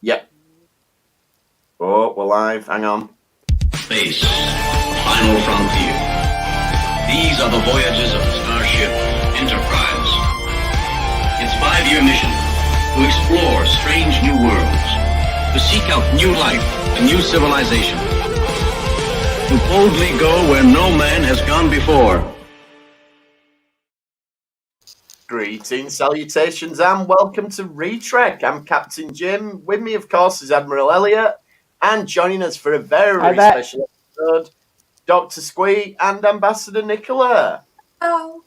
Yep. Oh, we're live. Hang on. Space, final frontier. These are the voyages of the starship Enterprise. Its 5-year mission, to explore strange new worlds, to seek out new life and new civilization, to boldly go where no man has gone before. Greetings, salutations, and welcome to Retrek. I'm Captain Jim. With me, of course, is Admiral Elliot. And joining us for a very special episode, Dr. Squee and Ambassador Nicola. Oh.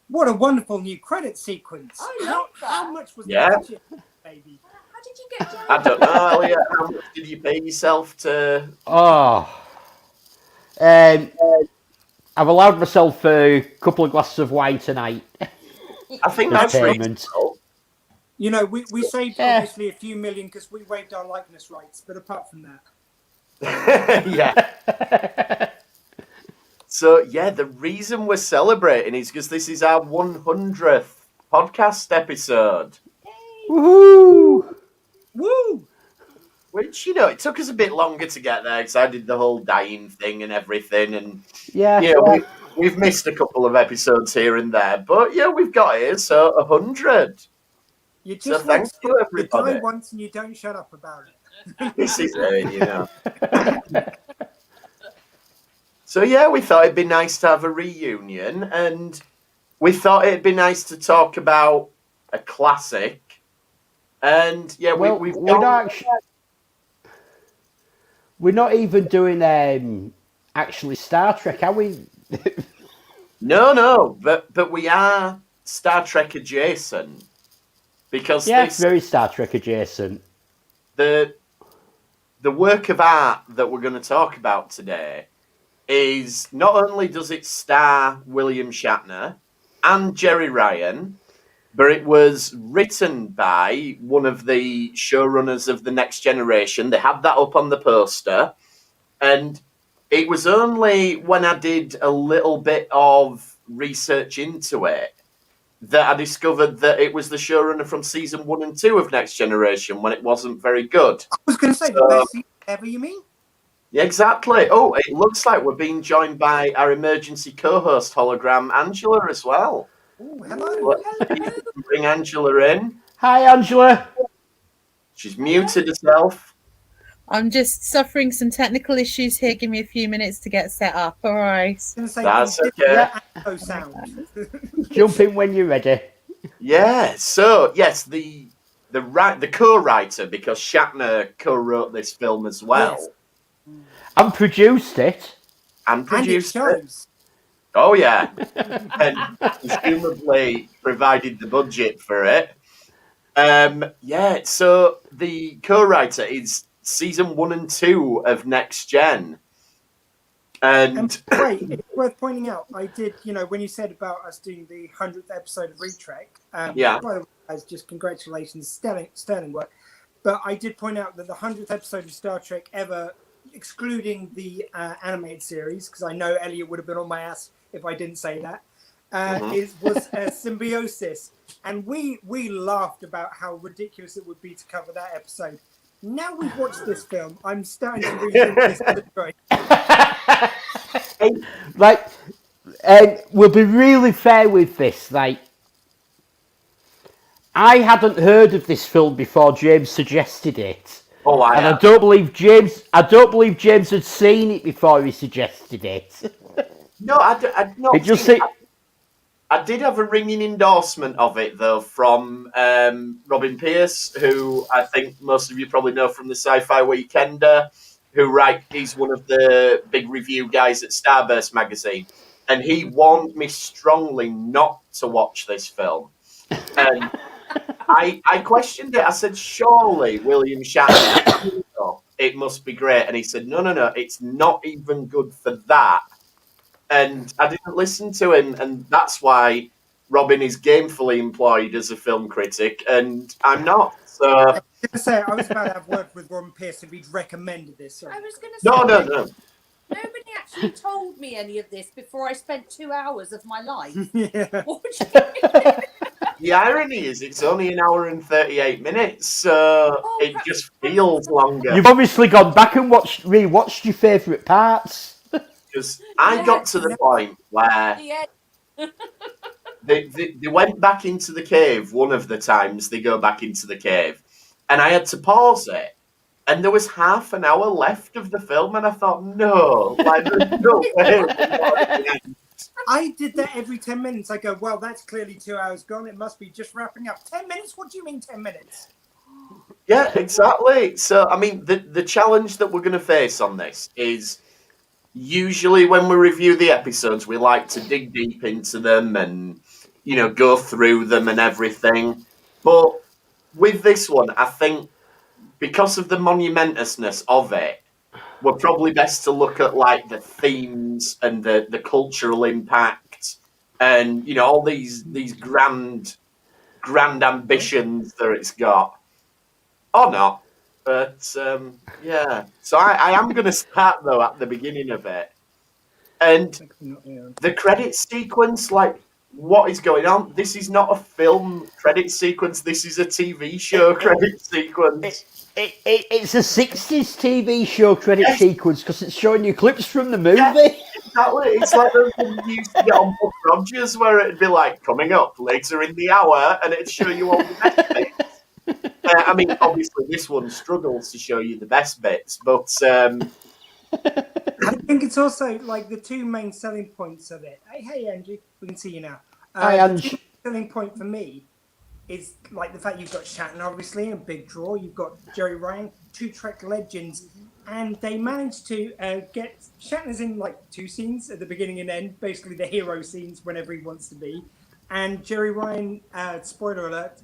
What a wonderful new credit sequence. I love that. How much was Yeah. the budget, baby? How did you get down? I don't know, Elliot. How much did you pay yourself to... I've allowed myself a couple of glasses of wine tonight. I think As that's payment. reasonable. You know, we saved obviously a few million because we waived our likeness rights, but apart from that. Yeah. So, yeah, the reason we're celebrating is because this is our 100th podcast episode. Woohoo! Woo! Which, you know, it took us a bit longer to get there because I did the whole dying thing and everything. And, Yeah. we've missed a couple of episodes here and there. But, yeah, we've got here, so 100. You So just thanks to you everybody. die once and you don't shut up about it. This is it, you know. So, yeah, we thought it'd be nice to have a reunion. And we thought it'd be nice to talk about a classic. And, yeah, Well, we've we're not even doing actually Star Trek, are we? No, but we are Star Trek adjacent. Because Yeah, this, very Star Trek adjacent. the work of art that we're going to talk about today is not only does it star William Shatner and Jerry Ryan, but it was written by one of the showrunners of The Next Generation. They had that up on the poster. And it was only when I did a little bit of research into it that I discovered that it was the showrunner from season 1 and 2 of Next Generation when it wasn't very good. I was going to say, the best season ever, you mean? Yeah, exactly. Oh, it looks like we're being joined by our emergency co-host hologram, Angela, as well. Oh, hello. Let's bring Angela in. Hi, Angela. She's muted herself. I'm just suffering some technical issues here. Give me a few minutes to get set up. All right. I was gonna say, That's you did okay. the echo sound. Jump in when you're ready. Yeah. So yes, the co-writer, because Shatner co-wrote this film as well. Yes. And produced it. And And it produced it. shows. Oh yeah, and presumably provided the budget for it. Yeah, so the co-writer is season 1 and 2 of Next Gen. And Wait, it's worth pointing out, I did, you know, when you said about us doing the 100th episode of Retrek, Yeah. by the way, guys, just congratulations, sterling work. But I did point out that the 100th episode of Star Trek ever, excluding the animated series, because I know Elliot would have been on my ass if I didn't say that, was Symbiosis. And we laughed about how ridiculous it would be to cover that episode. Now we've watched this film, I'm starting to rethink this category. Like, we'll be really fair with this. Like, I hadn't heard of this film before James suggested it. oh, And I don't believe James had seen it before he suggested it. No, I'd not. It just seen- se- I did have a ringing endorsement of it, though, from Robin Pierce, who I think most of you probably know from the Sci-Fi Weekender, he's one of the big review guys at Starburst magazine, and he warned me strongly not to watch this film. And I questioned it. I said, surely William Shatner, it must be great. And he said, no, it's not even good for that. And I didn't listen to him, and that's why Robin is gainfully employed as a film critic, and I'm not. So I was going to say, I was about to have worked with Robin Pierce if he'd recommended this. So. I was going to say, no. Nobody actually told me any of this before I spent 2 hours of my life Yeah. watching it. the irony is it's only an hour and 38 minutes, so it just feels longer. You've obviously gone back and rewatched your favourite parts. Because I got to the point where they went back into the cave one of the times they go back into the cave, and I had to pause it. And there was half an hour left of the film, and I thought, no, like, there's no way. I did that every 10 minutes. I go, well, that's clearly 2 hours gone. It must be just wrapping up. 10 minutes? What do you mean 10 minutes? Yeah, exactly. So, I mean, the challenge that we're going to face on this is usually when we review the episodes, we like to dig deep into them and, you know, go through them and everything. But with this one, I think because of the monumentousness of it, we're probably best to look at like the themes and the cultural impact and, you know, all these grand ambitions that it's got. Or not. But yeah. So I am going to start though at the beginning of it. And the credit sequence, like, what is going on? This is not a film credit sequence. This is a TV show credit sequence. It's a 60s TV show credit sequence because it's showing you clips from the movie. Yeah, exactly. It's like those things you used to get on Buck Rogers where it'd be like, coming up later in the hour, and it'd show you all the best bits. I mean, obviously this one struggles to show you the best bits, but... I think it's also like the two main selling points of it. Hey, Angie, we can see you now. Hi, Angie. The selling point for me is like the fact you've got Shatner, obviously, a big draw. You've got Jerry Ryan, two Trek legends, and they managed to get Shatner's in like two scenes at the beginning and end, basically the hero scenes whenever he wants to be. And Jerry Ryan, spoiler alert,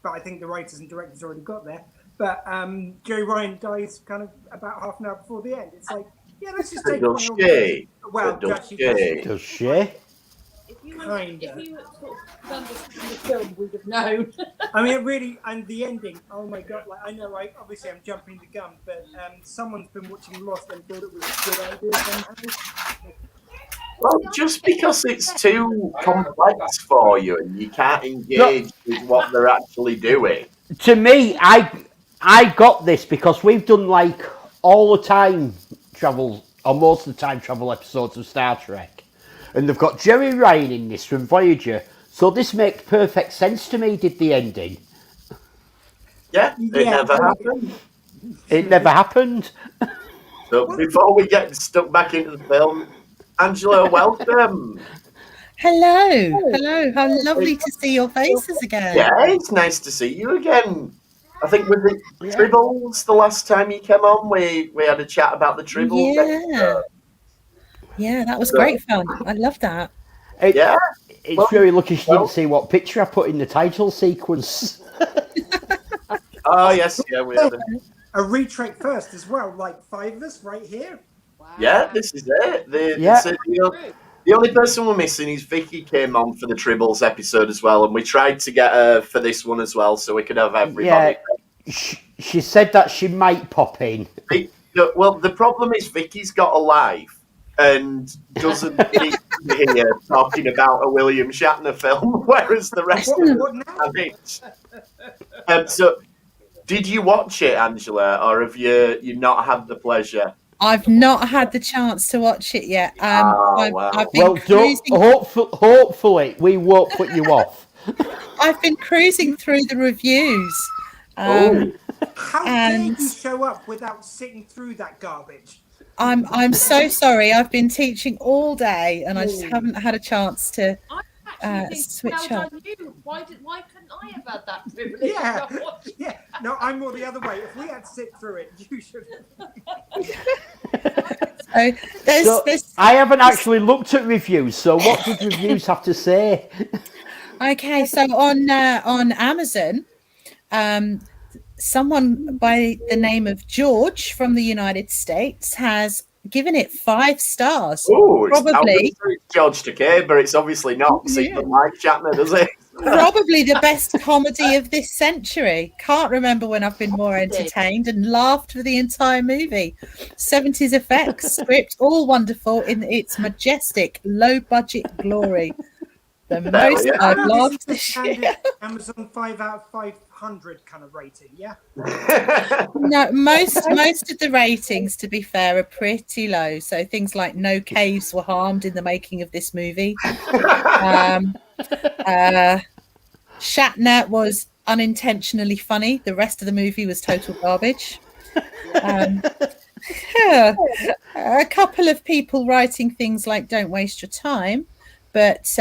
but I think the writers and directors already got there. But Jerry Ryan dies kind of about half an hour before the end. It's like, yeah, let's just take one. Well, Does she? If you had sort of understood the film, we'd have known. I mean, it really, and the ending. Oh my god! Like, I know, obviously, I'm jumping the gun, but someone's been watching Lost and thought it was a good idea somehow. Well, just because it's too complex for you and you can't engage with what they're actually doing. To me, I got this because we've done like all the time travel, or most of the time travel episodes of Star Trek. And they've got Jerry Ryan in this from Voyager. So this makes perfect sense to me, did the ending. Yeah, it never happened. It never happened. So before we get stuck back into the film, Angela, welcome. Hello. How lovely to see your faces again. Yeah, it's nice to see you again. I think with the Tribbles, the last time you came on, we had a chat about the Tribbles. Yeah, that was great fun. I love that. It's really lucky she didn't see what picture I put in the title sequence. Oh, yes, yeah, we had a retrek first as well, like 5 of us right here. Wow. Yeah, this is it. The only person we're missing is Vicky came on for the Tribbles episode as well, and we tried to get her for this one as well so we could have everybody. Yeah, she said that she might pop in. Well, the problem is Vicky's got a life and doesn't need to be here talking about a William Shatner film, whereas the rest of us have it. So, did you watch it, Angela, or have you not had the pleasure? I've not had the chance to watch it yet. I've been cruising... hopefully we won't put you off. I've been cruising through the reviews. How dare you show up without sitting through that garbage? I'm so sorry. I've been teaching all day, and I just haven't had a chance to switch up. Why couldn't I have had that privilege? Yeah. No, I'm more the other way. If we had to sit through it, you should have. I haven't actually looked at reviews. So, what did reviews have to say? Okay, so on Amazon, someone by the name of George from the United States has given it 5 stars. Oh, probably it's George Takei, but it's obviously not. Because he doesn't like Shatner, does it? Probably the best comedy of this century. Can't remember when I've been more entertained and laughed for the entire movie. 70s effects, script, all wonderful in its majestic, low-budget glory. The most yeah. I've This laughed is the this year. standard Amazon 5 out of 500 kind of rating, yeah? No, most of the ratings, to be fair, are pretty low. So things like no caves were harmed in the making of this movie. Shatner was unintentionally funny. The rest of the movie was total garbage. A couple of people writing things like "Don't waste your time," but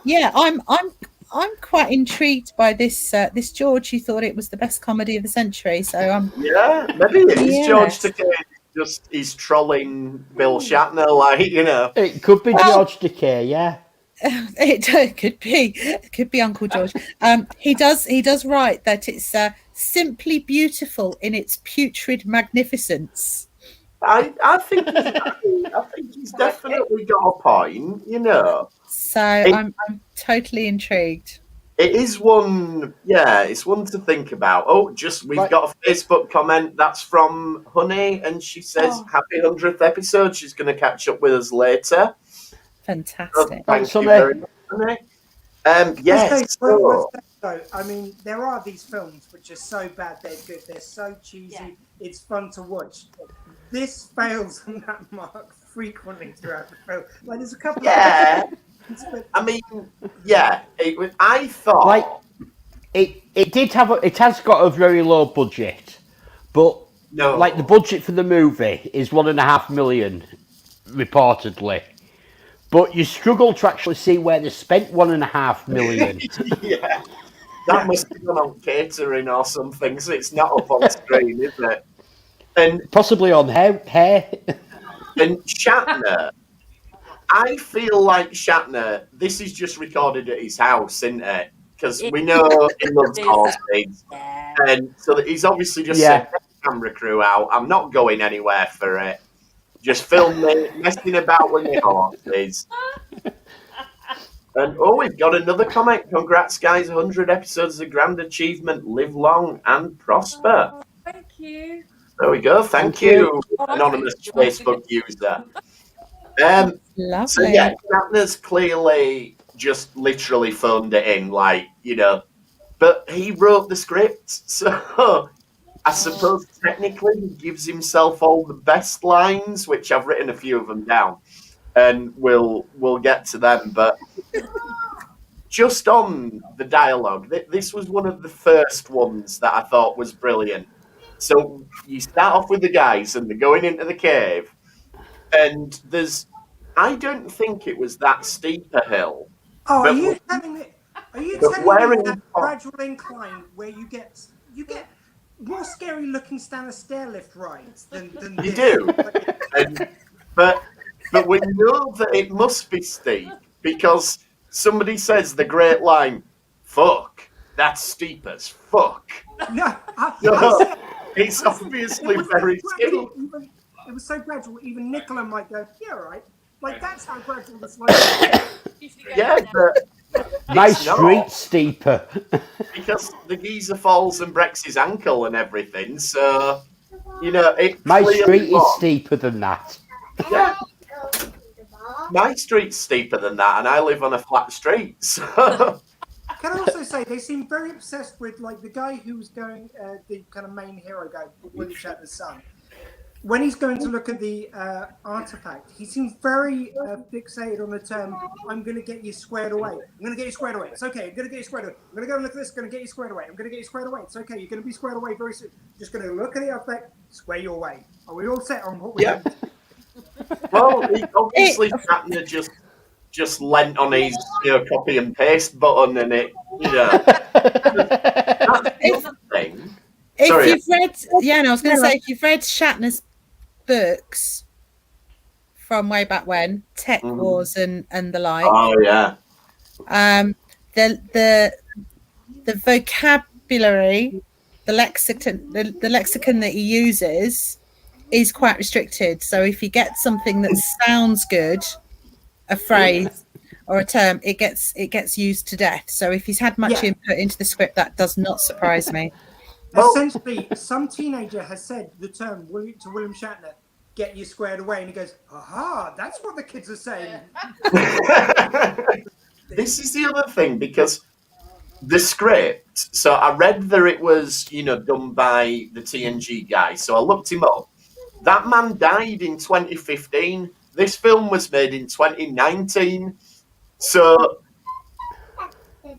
yeah, I'm quite intrigued by this. This George, who thought it was the best comedy of the century. So yeah, maybe it is Yes. George Takei. Just he's trolling Bill Shatner, like, you know. It could be Well- George Takei, yeah. it could be Uncle George. He does write that it's simply beautiful in its putrid magnificence. I think he's definitely got a point, you know. So I'm totally intrigued. It is one, yeah, it's one to think about. Oh, we've Right. got a Facebook comment that's from Honey, and she says, "Happy 100th episode." She's going to catch up with us later. Fantastic. Thanks, Thank you Honey. very much, Honey. Yes. So, I mean, there are these films which are so bad they're good. They're so cheesy. Yeah. It's fun to watch. This fails on that mark frequently throughout the film. Like, there's a couple Yeah. of I mean, yeah. I thought. Like, it did have it has got a very low budget, but No. like the budget for the movie is $1.5 million reportedly, but you struggle to actually see where they spent $1.5 million. Yeah. That must be done on catering or something, so it's not up on screen, is it? And Possibly on hair. And Shatner, I feel like Shatner, this is just recorded at his house, isn't it? Because we know he loves horses. Yeah. And so that he's obviously just Yeah. said, "Get the camera crew out. I'm not going anywhere for it. Just film me messing about with my horses." And we've got another comment. "Congrats, guys. 100 episodes is a grand achievement. Live long and prosper." Oh, thank you. There we go. Thank you, anonymous Facebook user. So Lovely. yeah, Shatner's clearly just literally phoned it in, like, you know, but he wrote the script, so I suppose technically he gives himself all the best lines, which I've written a few of them down, and we'll get to them. But just on the dialogue, this was one of the first ones that I thought was brilliant. So you start off with the guys, and they're going into the cave, and I don't think it was that steep a hill. Oh, But- are you telling me? Are you but telling where me in that the- gradual incline where you get more scary looking standard stair lift rides than You this? do. But we know that it must be steep because somebody says the great line, "Fuck, that's steep as fuck." No, No, it's obviously it was very so steep. gradual, it was so gradual. Even Nicola might go, "Yeah, all right." Like that's how gradual the slope is. Yeah, but My it's not, street's steeper. because the geezer falls and breaks his ankle and everything. So you know, it My clearly street is was. steeper than that. Yeah. My street's steeper than that, and I live on a flat street. So Can I also say they seem very obsessed with like the guy who was going, the kind of main hero guy, William Shatner's son. When he's going to look at the artifact, he seems very fixated on the term, "I'm going to get you squared away. I'm going to get you squared away. It's okay. I'm going to get you squared away. I'm going to go and look at this. Going to get you squared away. I'm going to get you squared away. It's okay. You're going to be squared away very soon. Just going to look at the artifact, square you away. Are we all set on what we're Yeah. doing?" well, obviously Shatner just leant on his copy and paste button, and it that's the other thing. If Sorry. you've read, I was going to say, if you've read Shatner's books from way back when, Tech Mhm. Wars and the like, Oh yeah, the vocabulary, the lexicon that he uses is quite restricted. So if you get something that sounds good, a phrase or a term, it gets used to death. So if he's had much Yeah. input into the script, that does not surprise me. Well- Essentially, some teenager has said the term to William Shatner, "Get you squared away," and he goes, "Aha, that's what the kids are saying." this is the other thing, because the script, so I read that it was, done by the TNG guy, so I looked him up. That man died in 2015. This film was made in 2019. So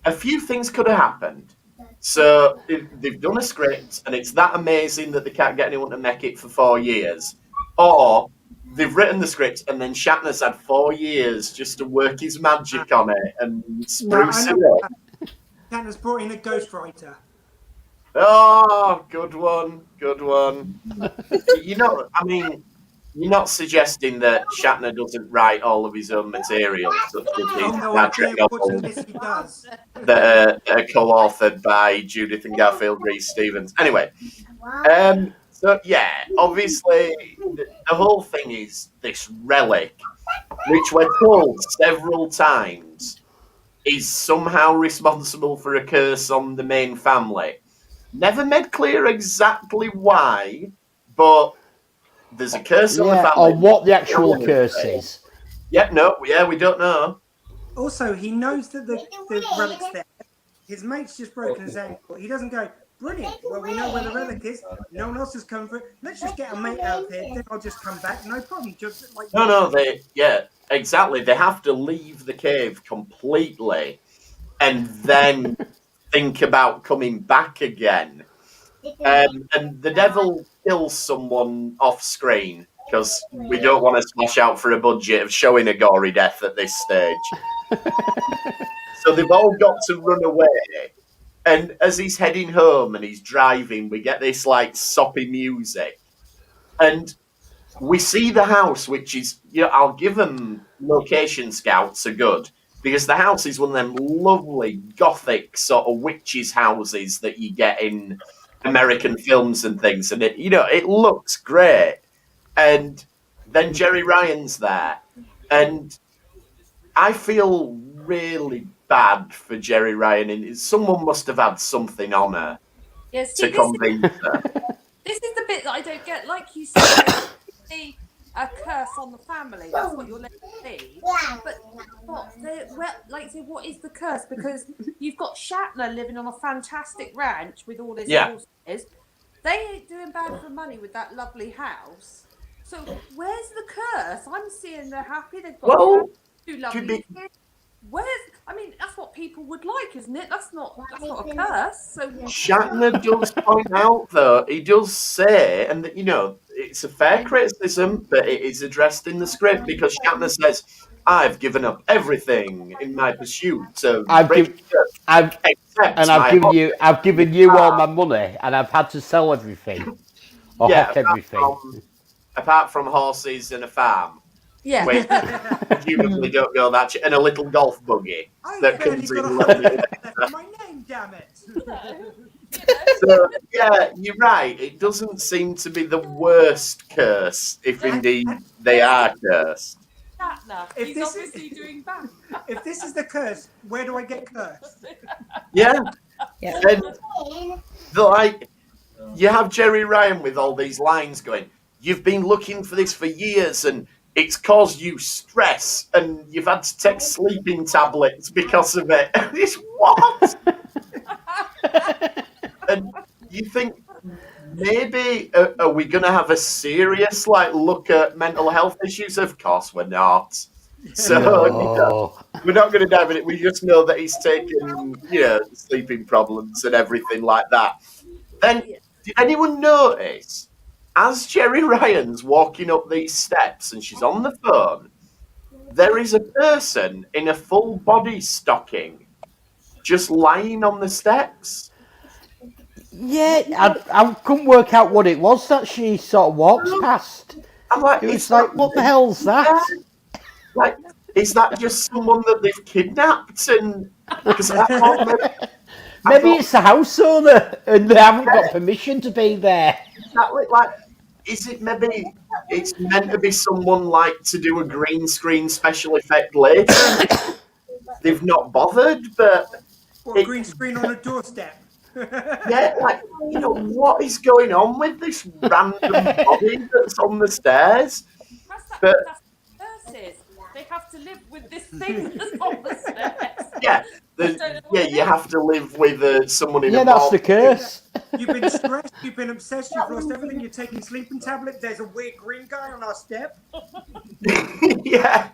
a few things could have happened. So they've done a script, and it's that amazing that they can't get anyone to make it for 4 years. Or they've written the script, and then Shatner's had 4 years just to work his magic on it and spruce it up. Shatner's brought in a ghostwriter. Oh, good one. You're not suggesting that Shatner doesn't write all of his own material, such as his Star Trek novels He does. that are co-authored by Judith and Garfield Reese-Stevens. Anyway, so yeah, obviously the whole thing is this relic, which we're told several times is somehow responsible for a curse on the main family. Never made clear exactly why, but there's a curse on the family. Or what the actual curse is. We don't know. Also, he knows that the relic's there. His mate's just broken his ankle. He doesn't go, brilliant, well, we know where the relic is. No one else has come for it. Let's just get a mate out of here. Then I'll just come back. No problem. Just like Exactly. They have to leave the cave completely and then think about coming back again. And the devil kills someone off screen because we don't want to smash out for a budget of showing a gory death at this stage. So they've all got to run away. And as he's heading home and he's driving, we get this like soppy music. And we see the house, which is, I'll give them location scouts are good, because the house is one of them lovely gothic sort of witches' houses that you get in American films and things. And it looks great. And then Jerry Ryan's there. And I feel really bad for Jerry Ryan. And someone must have had something on her to convince her. This is the bit that I don't get. Like you said, see a curse on the family. That's what you're led to see. But what is the curse? Because you've got Shatner living on a fantastic ranch with all his horses. They ain't doing bad for money with that lovely house. So where's the curse? I'm seeing they're happy. They've got two lovely kids. That's what people would like, isn't it? That's not a curse. So Shatner does point out, though, he does say, and it's a fair criticism, but it is addressed in the script, because Shatner says, "I've given up everything in my pursuit of I've given you all my money, and I've had to sell everything, everything, apart from horses and a farm." Yeah. Which presumably don't go that and a little golf buggy that comes in. My name, damn it! So you're right. It doesn't seem to be the worst curse, if indeed they are cursed. He's obviously doing bad. If this is the curse, where do I get cursed? Yeah. And you have Jerry Ryan with all these lines going, "You've been looking for this for years, and it's caused you stress, and you've had to take sleeping tablets because of it." It's what? And you think, maybe are we going to have a serious look at mental health issues? Of course we're not. So we're not going to dive in it. We just know that he's taken sleeping problems and everything like that. Then, did anyone notice, as Jerry Ryan's walking up these steps and she's on the phone, there is a person in a full body stocking just lying on the steps? Yeah, I couldn't work out what it was that she sort of walks past. I'm like, it's like, what the hell's that? Like, is that just someone that they've kidnapped? And because maybe it's the house owner and they haven't got permission to be there. Exactly. Is it maybe it's meant to be someone to do a green screen special effect later? They've not bothered, but or green screen on a doorstep. What is going on with this random body that's on the stairs? That's curses. They have to live with this thing that's on the stairs. Yeah, you have to live with someone in a that's the mob. curse. You've been stressed, you've been obsessed, you've lost everything, you're taking sleeping tablet, there's a weird green guy on our step. Yeah,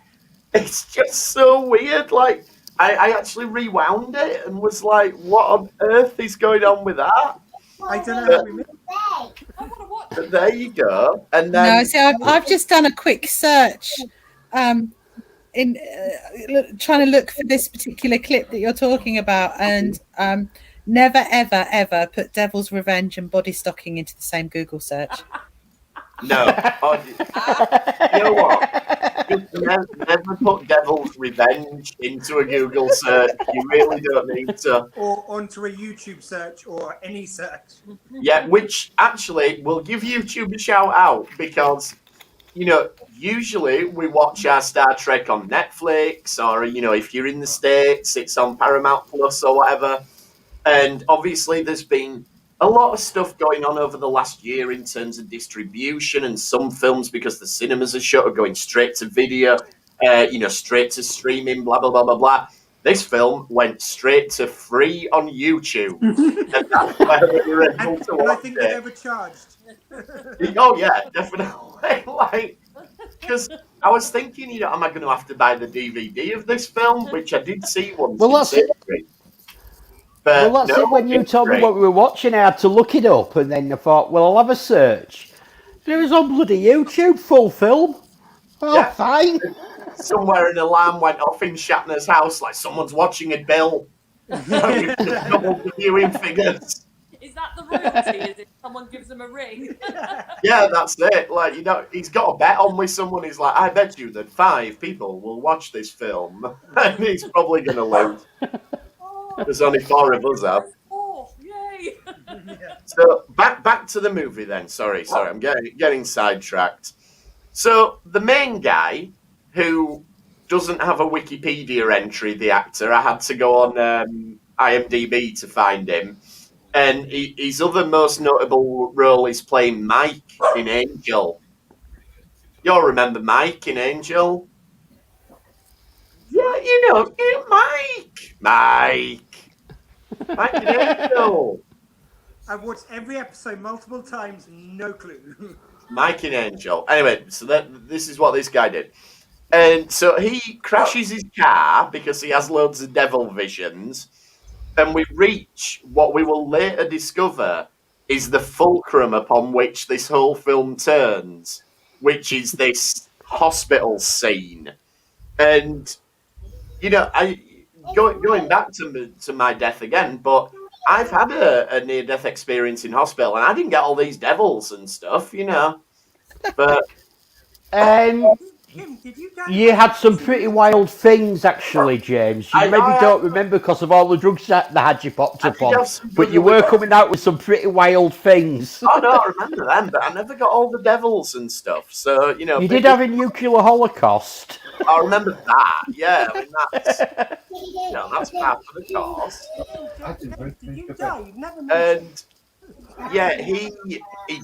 it's just so weird. Like, I actually rewound it and was like, what on earth is going on with that? I don't know how we missed. I want to watch But it. there you go. And then No, see, I've just done a quick search, in trying to look for this particular clip that you're talking about, and never, ever, ever put Devil's Revenge and body stocking into the same Google search. no, you know what? Just never put Devil's Revenge into a Google search. You really don't need to. Or onto a YouTube search or any search. Yeah, which actually will give YouTube a shout out because, usually we watch our Star Trek on Netflix or, if you're in the States, it's on Paramount Plus or whatever. And obviously there's been a lot of stuff going on over the last year in terms of distribution, and some films, because the cinemas are shut, are going straight to video, straight to streaming, blah, blah, blah, blah, blah. This film went straight to free on YouTube. And that's where we were able to And I watch think they it. overcharged. Oh, yeah, definitely. Because I was thinking, am I going to have to buy the DVD of this film? Which I did see once. Well, that's it. But Well, that's it. When you it's told me great. what we were watching, I had to look it up, and then I thought, well, I'll have a search. It was on bloody YouTube, full film. Oh, Yeah. fine. Somewhere an alarm went off in Shatner's house, like someone's watching a bill. You've just doubled the viewing figures. Is that the royalty? Is it someone gives them a ring? Yeah, that's it. Like, he's got a bet on with someone. He's like, I bet you that 5 people will watch this film. And he's probably going to lose. There's only 4 of us have. Oh, yay! So back to the movie then. Sorry, I'm getting sidetracked. So the main guy, who doesn't have a Wikipedia entry, the actor, I had to go on IMDb to find him. And his other most notable role is playing Mike in Angel. You'll remember Mike in Angel? Yeah, Mike in Angel. I've watched every episode multiple times, no clue. Mike in Angel. Anyway, so this is what this guy did. And so he crashes his car because he has loads of devil visions. And we reach what we will later discover is the fulcrum upon which this whole film turns, which is this hospital scene. And, going back to my death again, but I've had a near-death experience in hospital, and I didn't get all these devils and stuff, But Kim, did you die? You had some pretty wild things, actually, James. You maybe don't remember because of all the drugs that they had you popped up on. But you were coming out with some pretty wild things. Oh, no, I remember them, but I never got all the devils and stuff. So, You did have a nuclear holocaust. I remember that, yeah. I mean, that's part of the course. Did you die? You've never mentioned. And, yeah, he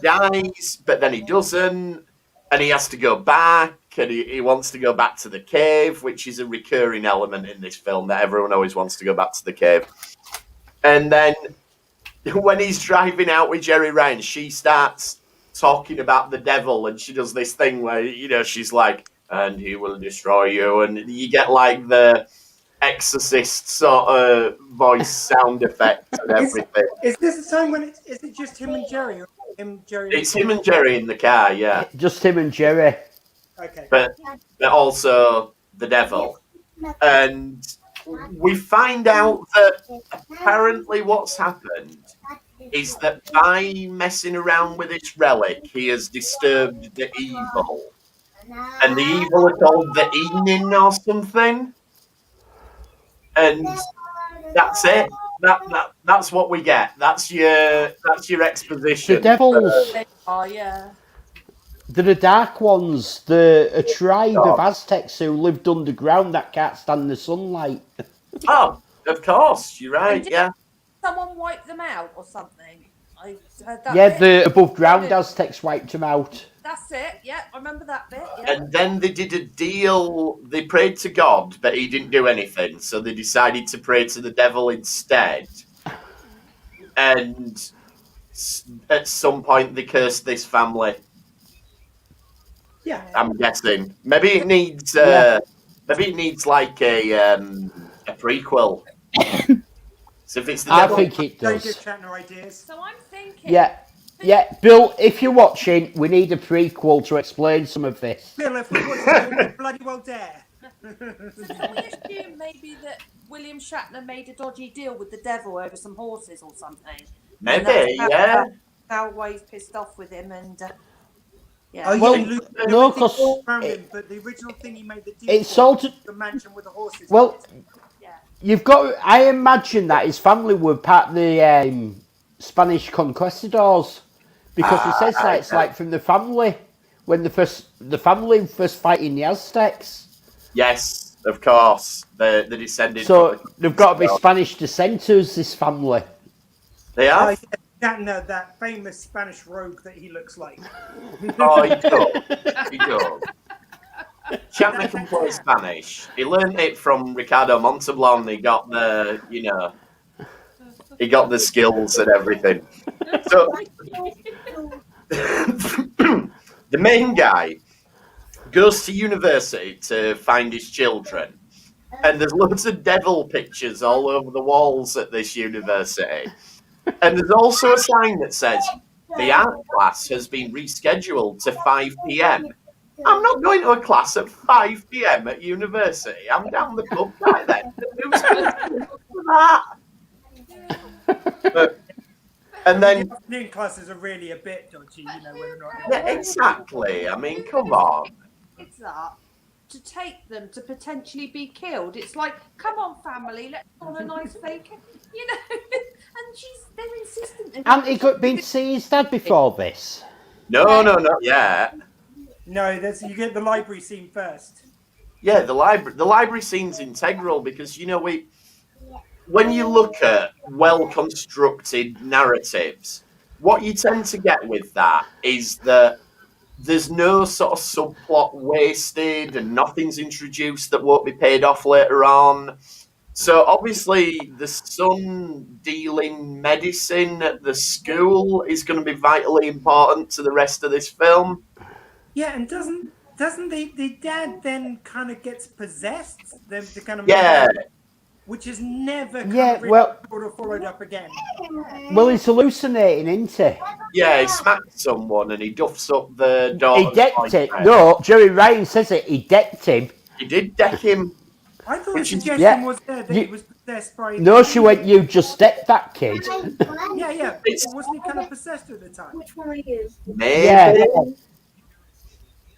dies, but then he doesn't. And he has to go back, and he wants to go back to the cave, which is a recurring element in this film, that everyone always wants to go back to the cave. And then when he's driving out with Jerry Ryan, she starts talking about the devil, and she does this thing where, she's like, and he will destroy you, and you get like the Exorcist sort of voice sound effects and everything. Is this the time when is it just him and Jerry? Or Jerry? It's him and Jerry in the car, yeah. Just him and Jerry. Okay. But also the devil. And we find out that apparently what's happened is that by messing around with this relic, he has disturbed the evil. And the evil are called the Evening or something. And that's it. That's what we get. That's your exposition. The devils. Oh, yeah. They're the dark ones. They're a tribe of Aztecs who lived underground that can't stand the sunlight. Oh, of course. You're right, yeah. Someone wiped them out or something. I heard that. Yeah, bit. the above ground Aztecs wiped them out. That's it. Yeah, I remember that bit. Yeah. And then they did a deal. They prayed to God, but he didn't do anything. So they decided to pray to the devil instead. And at some point, they cursed this family. Yeah. I'm guessing. Maybe it needs. Maybe it needs like a prequel. So if it's the I devil, think it Don't give does. Shatner ideas. So I'm thinking. Yeah, Bill, if you're watching, we need a prequel to explain some of this. Bill, if we watch it, we bloody well dare. So can we assume maybe that William Shatner made a dodgy deal with the devil over some horses or something? maybe, yeah. Now why he's pissed off with him and. Yeah. Oh, Well, yeah, Luke, no, everything's 'cause around it- him, but the original thing he made the deal It's for all to, the mansion with the horses. well, Yeah. you've got. I imagine that his family were part of the Spanish conquistadors, because he says that it's like from the family when the family first fighting the Aztecs. Yes, of course. The descendant. So they've got to be Spanish dissenters. This family. They Oh, are. yeah, Shatner, that famous Spanish rogue that he looks like. Oh, he does. He does. Shatner can play Spanish. He learned it from Ricardo Montalban. He got the, he got the skills and everything. So the main guy goes to university to find his children, and there's loads of devil pictures all over the walls at this university. And there's also a sign that says the art class has been rescheduled to 5 p.m. I'm not going to a class at 5 p.m. at university. I'm down the pub by then. Who's going to do that? And then, The afternoon classes are really a bit dodgy, whether or not. yeah, exactly. I mean, come on. It's that to take them to potentially be killed. It's like, come on, family, let's go on a nice vacation, And they're insistent. Hadn't he been to see his dad before this? No, not yet. No, you get the library scene first. Yeah, the library scene's integral because when you look at well-constructed narratives, what you tend to get with that is that there's no sort of subplot wasted and nothing's introduced that won't be paid off later on. So obviously the son dealing medicine at the school is going to be vitally important to the rest of this film. Yeah, and doesn't the dad then kind of gets possessed? Them to kind of Yeah. which is never followed up again. Well, he's hallucinating, isn't he? Yeah, he smacked someone and he duffs up the door. He decked it. No, Jerry Ryan says it. He decked him. He did deck him. I thought the Which is- suggestion was there that he was possessed by. No, she went, you just decked that kid. Yeah. It's- Wasn't he kind of possessed at the time? Which one are you? Maybe. Yeah.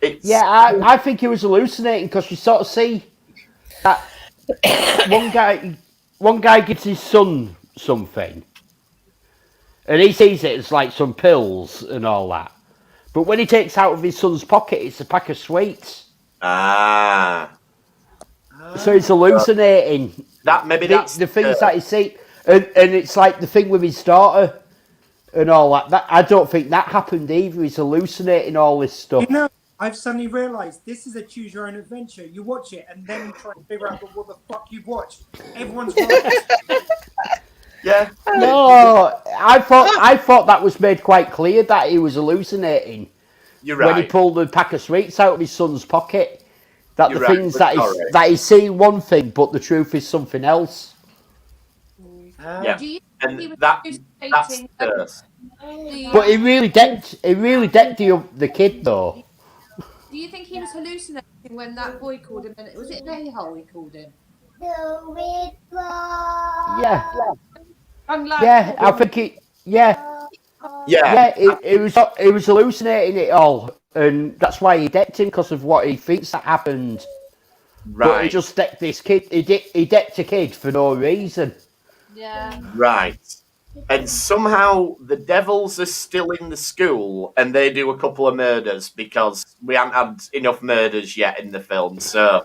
It's, Yeah, I think he was hallucinating because you sort of see that one guy gives his son something and he sees it as like some pills and all that. But when he takes out of his son's pocket, it's a pack of sweets. So he's hallucinating. That's The things that he see. And it's like the thing with his daughter and all that. I don't think that happened either. He's hallucinating all this stuff. I've suddenly realised this is a choose your own adventure. You watch it and then try and figure out what the fuck you've watched. Everyone's right. Yeah. No, I thought that was made quite clear that he was hallucinating. You're right. When he pulled the pack of sweets out of his son's pocket. That You're the right, things but that sorry. he's seeing one thing, but the truth is something else. Yeah. Do you think And he was that's hallucinating curse. But he really decked the kid though. Do you think he was hallucinating when that boy called him? Was it an a-hole he called him? Yeah, Unlike yeah. I think it. Yeah, Yeah. It was hallucinating it all, and that's why he decked him because of what he thinks that happened. But he Right. just decked this kid. He decked a kid for no reason. Yeah. Right. And somehow the devils are still in the school and they do a couple of murders because we haven't had enough murders yet in the film. So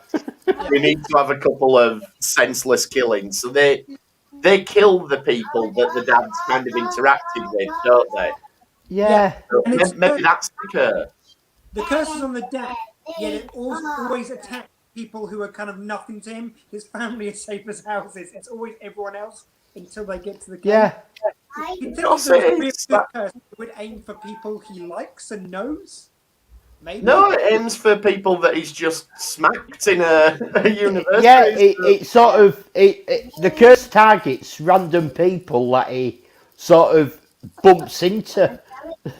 we need to have a couple of senseless killings. So they kill the people that the dad's kind of interacted with, don't they? Yeah. So And it's maybe that's the curse. The curse is on the dad, yet it always attacks people who are kind of nothing to him. His family is safe as houses. It's always everyone else until they get to the cave. Yeah. You think if there was a real good curse, it would aim for people he likes and knows? Maybe. No, it aims for people that he's just smacked in a university. Yeah, it sort of the curse targets random people that he sort of bumps into.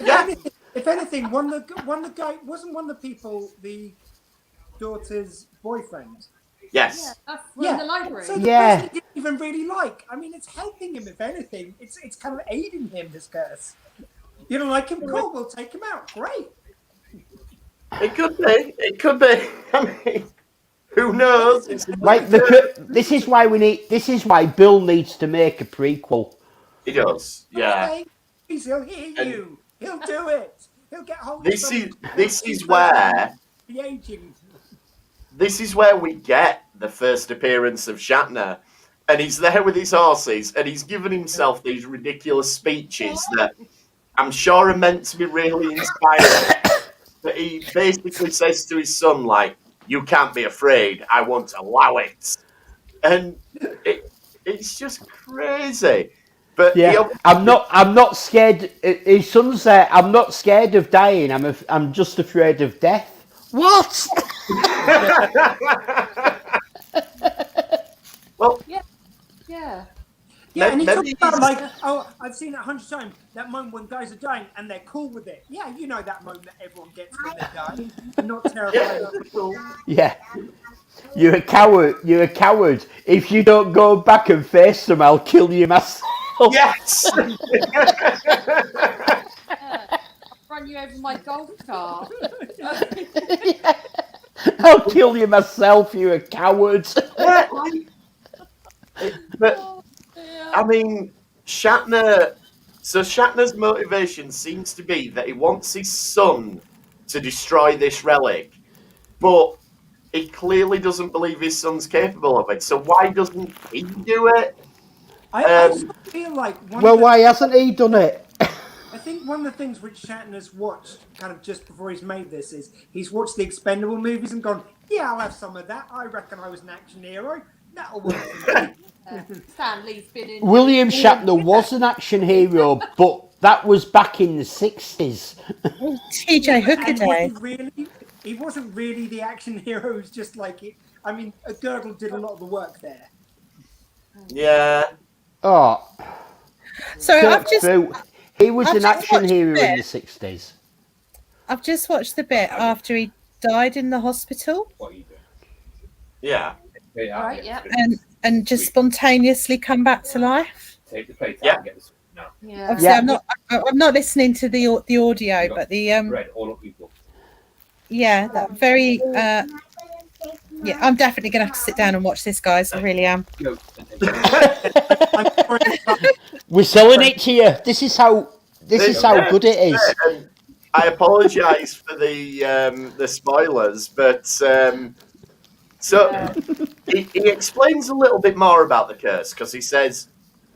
Yeah. If anything, one of the guy wasn't one of the people the daughter's boyfriend. Yes. In the library. So the person he didn't even really like. I mean, it's helping him. If anything, it's kind of aiding him. This curse. You don't like him? Cool. We'll take him out. Great. It could be. It could be. I mean, who knows? Like this is why Bill needs to make a prequel. He does. Yeah. Okay. He'll hear you. He'll do it. He'll get hold of This is where the aging. This is where we get the first appearance of Shatner, and he's there with his horses, and he's given himself these ridiculous speeches that I'm sure are meant to be really inspiring. But he basically says to his son, like, "You can't be afraid. I won't allow it," and it's just crazy. But yeah, I'm not scared. His son said, "I'm not scared of dying. I'm just afraid of death." What? Well, yeah. Yeah, and he talks about like, oh, I've seen it 100 times. That moment when guys are dying and they're cool with it. Yeah, you know that moment that everyone gets when they're dying. Not terrified of people. Yeah. You're a coward. You're a coward. If you don't go back and face them, I'll kill you myself. Yes. I'll run you over my golf cart. Yeah. I'll kill you myself. You're a coward. But I mean, Shatner's motivation seems to be that he wants his son to destroy this relic, but he clearly doesn't believe his son's capable of it. So why doesn't he do it? I feel like why hasn't he done it? I think one of the things which Shatner's watched kind of just before he's made this is he's watched the Expendable movies and gone, yeah, I'll have some of that. I reckon I was an action hero. That'll work for me. Stan Lee's been in. William Shatner was an action hero, but that was back in the 60s. T.J. Hooker Day. He wasn't really the action hero. He was just like it. I mean, Gurgle did a lot of the work there. Yeah. Oh. So he was an action hero in the 60s. I've just watched the bit after he died in the hospital. What are you doing? Yeah. Right, yeah. And just spontaneously come back to life. Take the plate out and get this now. Yeah. Obviously, I'm not listening to the audio, but the Read all of people. yeah, that very yeah, I'm definitely gonna have to sit down and watch this, guys. I really am. Go. We're selling it to you. This is how good it is. I apologise for the spoilers, but he explains a little bit more about the curse because he says,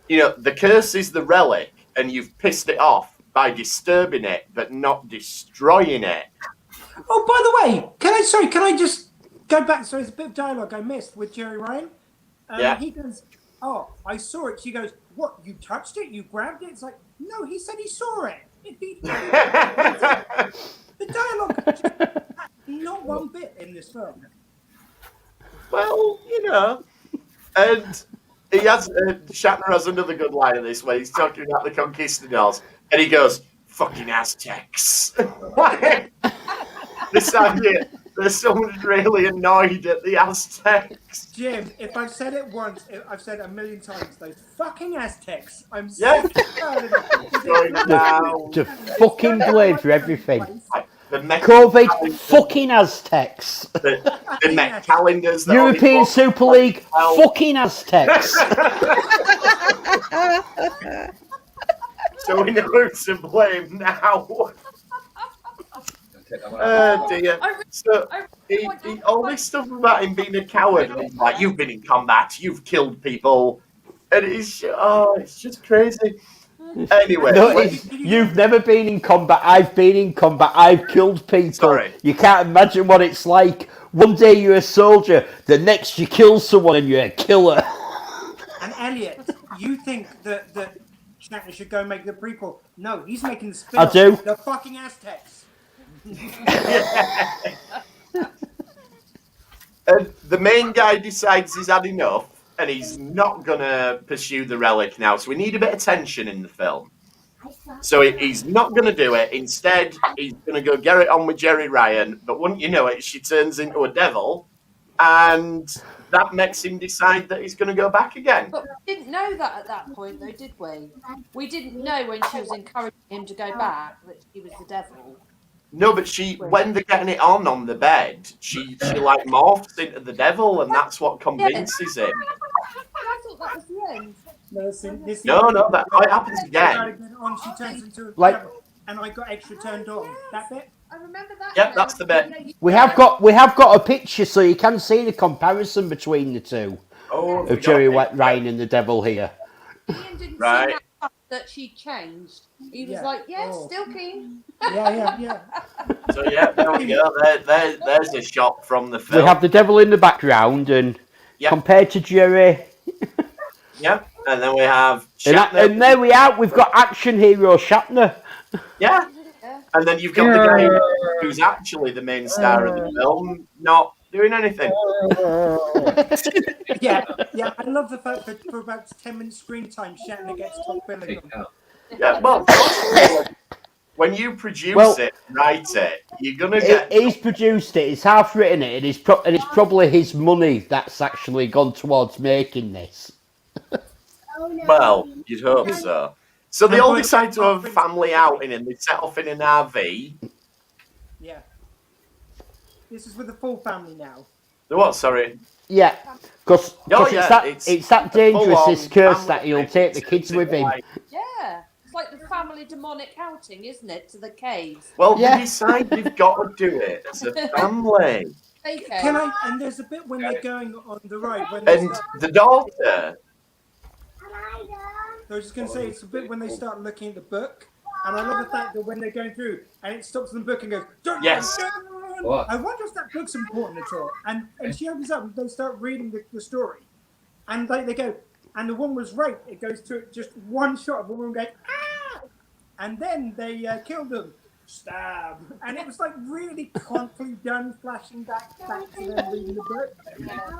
you know, the curse is the relic, and you've pissed it off by disturbing it, but not destroying it. Oh, by the way, can I just go back? So there's a bit of dialogue I missed with Jerry Ryan. Yeah. He goes, "Oh, I saw it." She goes, "What? You touched it? You grabbed it?" It's like, no, he said he saw it. The dialogue, not one bit in this film. Well, you know, and he has Shatner has another good line of this where he's talking about the conquistadors, and he goes, "Fucking Aztecs." This idea that someone's really annoyed at the Aztecs. Jim, if I've said it once, I've said it a million times. Those fucking Aztecs. I'm Yeah. so tired of it. Going down. To fucking blame for everything. The COVID fucking Aztecs. The Met calendars. that European only Super League fucking Aztecs. So we know who to blame now. Dear. So all this stuff about him being a coward, and he's like, you've been in combat, you've killed people, and it's just crazy. Anyway, No, you've never been in combat. I've been in combat. I've killed people. Sorry. You can't imagine what it's like. One day you're a soldier, the next you kill someone and you're a killer. And Elliot, you think that Shatner should go make the prequel? No, he's making the spin-off. I do. The fucking Aztecs. And the main guy decides he's had enough and he's not going to pursue the relic now. So we need a bit of tension in the film. So he's not going to do it. Instead, he's going to go get it on with Jerry Ryan. But wouldn't you know it, she turns into a devil. And that makes him decide that he's going to go back again. But we didn't know that at that point, though, did we? We didn't know when she was encouraging him to go back that she was the devil. No, but when they're getting it on the bed, she like morphs into the devil, and that's what convinces him. I thought that was the end. No, that it happens again. She turns into a Like- devil, and I got extra turned on. That bit. I remember that. Yep, that's the bit. We have got a picture, so you can see the comparison between the two of Jerry Ryan and the devil here. Ian didn't Right. see that she changed. He was Yeah. like, "Yeah, Oh. still keen." Yeah. So yeah, there we go. There's a shot from the We film. have the devil in the background, and Yep. compared to Jerry, Yeah, and then we have and Shatner. there we are. We've got action hero Shatner. Yeah, and then you've got the guy who's actually the main star of the film not doing anything. Yeah. I love the fact that for about 10 minutes screen time, Shatner gets top billing. Yeah, well, when you produce it, write it, you're gonna get. He's produced it. He's half written it, and it's probably his money that's actually gone towards making this. Well, you'd hope so. So they all decide to have a family outing, and they set off in an RV. Yeah. This is with the full family now. The what? Sorry. Yeah, because it's it's that dangerous, full-on this curse, family that he'll thing. take the kids with him. Yeah, it's like the family demonic outing, isn't it, to the caves? Well, Yeah. they decide they've got to do it as a family. Okay. And there's a bit when they're going on the road. When And the daughter, I was just going to say, it's a bit when they start looking at the book. And I love the fact that when they're going through, and it stops in the book and goes, "Don't Yes. run." What? I wonder if that book's important at all. And she opens up and they start reading the story. And they go, and the one was right. It goes to just one shot of a woman going, "Ah!" And then they kill them. Stab. And it was like really clunkily done, flashing back to them reading the book.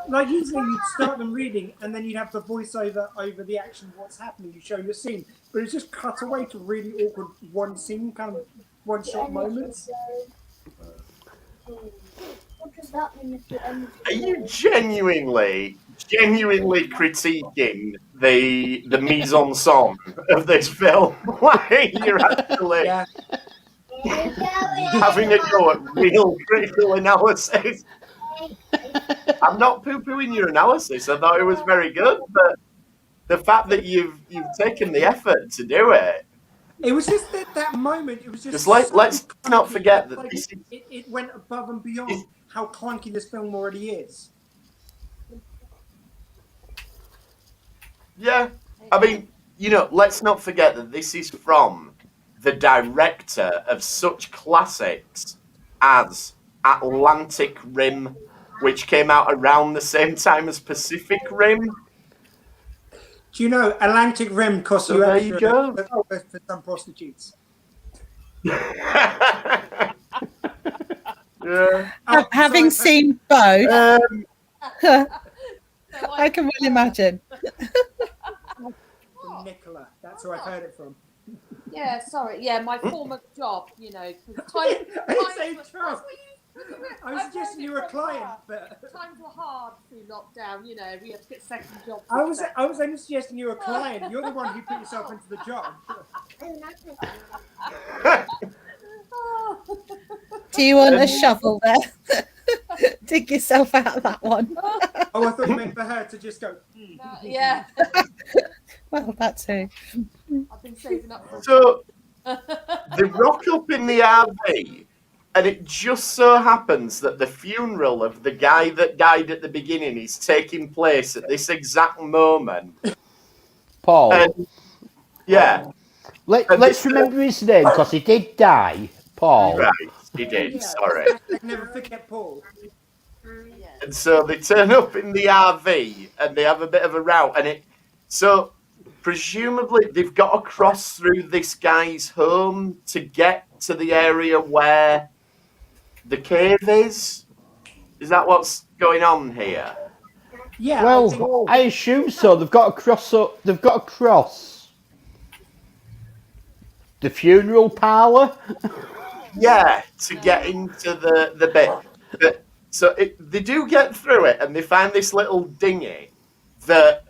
Like usually you'd start them reading and then you'd have the voiceover over the action of what's happening, you show the scene. But it's just cut away to really awkward one scene, kind of one shot moments. are you genuinely critiquing the mise en scène of this film? Why you're actually Yeah. having a go at real critical analysis? I'm not poo-pooing your analysis. I thought it was very good, but the fact that you've taken the effort to do it. It was just that moment. It was just. Let's not forget that like this is. it went above and beyond how clunky this film already is. Yeah, I mean, let's not forget that this is from the director of such classics as Atlantic Rim, which came out around the same time as Pacific Rim. Do you know Atlantic Rim costs So you there extra you go. for some prostitutes? Yeah. Having seen both, Um, I can well imagine. From Nicola. That's who I've heard it from. Yeah, sorry. Yeah, my former job, I say trust. I was I've suggesting heard you it were a from client, her. but Times were hard through lockdown, we had to get second jobs. I was only suggesting you were a client. You're the one who put yourself into the job. Do you want a shovel there? Dig yourself out of that one. Oh, I thought you meant for her to just go. Yeah, Well, that too. I've been saving up for so they rock up in the RV, and it just so happens that the funeral of the guy that died at the beginning is taking place at this exact moment. Paul, And yeah, Let's remember his name, because he did die, Paul. Right, he did, sorry. I never forget Paul. And so they turn up in the RV and they have a bit of a row. So presumably they've got to cross through this guy's home to get to the area where the cave is. Is that what's going on here? Yeah. Well, I assume so. They've got to cross. They've got to cross the funeral parlour. Yeah, to get into the bit. But, they do get through it, and they find this little dinghy that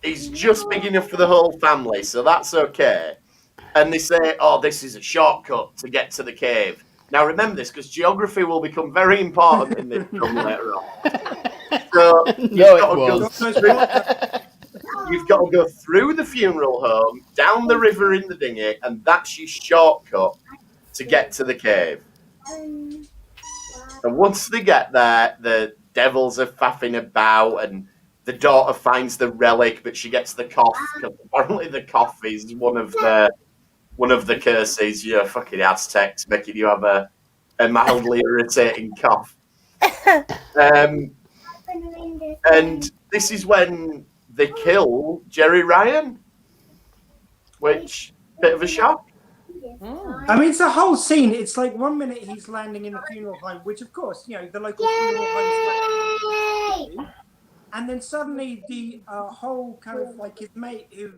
is just big enough for the whole family, so that's okay. And they say, "Oh, this is a shortcut to get to the cave." Now, remember this, because geography will become very important in this film later on. So you've got to go through the funeral home, down the river in the dinghy, and that's your shortcut to get to the cave. And once they get there, the devils are faffing about, and the daughter finds the relic, but she gets the cough, because apparently the cough is one of the curses, fucking Aztecs, making you have a mildly irritating cough. And this is when they kill Jerry Ryan, which, bit of a shock. I mean, it's a whole scene. It's like 1 minute he's landing in the funeral home, which, of course, the local funeral home. And then suddenly the whole kind of like his mate, who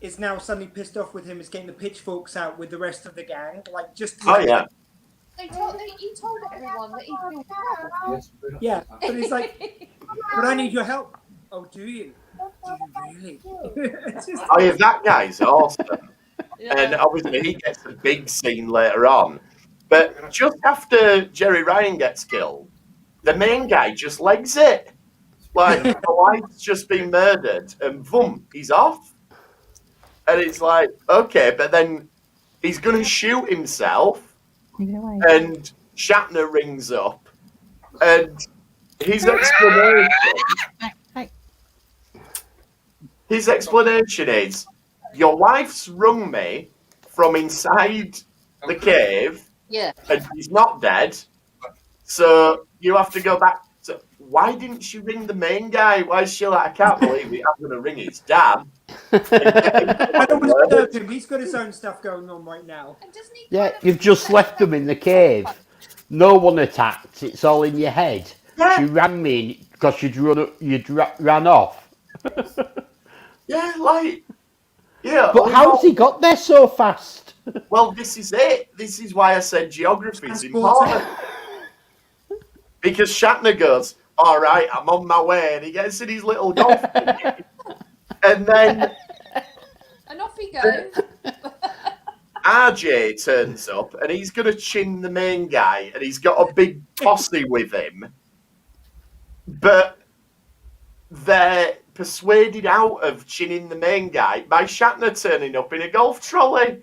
is now suddenly pissed off with him, is getting the pitchforks out with the rest of the gang. Like, just. Oh, yeah. He told everyone that he killed the Yeah, but he's like, but I need your help. Oh, do you? Do you really? Oh, yeah, that guy's awesome. Yeah. And obviously he gets a big scene later on. But just after Jerry Ryan gets killed, the main guy just legs it. Like, the wife's just been murdered, and boom, he's off. And it's like, okay, but then he's going to shoot himself, and Shatner rings up, and his explanation is, your wife's rung me from inside the cave, and she's not dead, so you have to go back. So why didn't she ring the main guy? Why is she like, I can't believe it, I'm going to ring his dad. I don't want to disturb him. He's got his own stuff going on right now. Yeah, you've just left them in the cave. No one attacked. It's all in your head. Yeah. She ran me because you'd ran off. Yeah, like... Yeah, but how's he got there so fast? Well, this is it. This is why I said geography is important. Because Shatner goes, all right, I'm on my way. And he gets in his little golf buggy. And then... And off he goes. RJ turns up, and he's going to chin the main guy, and he's got a big posse with him. But they're persuaded out of chinning the main guy by Shatner turning up in a golf trolley.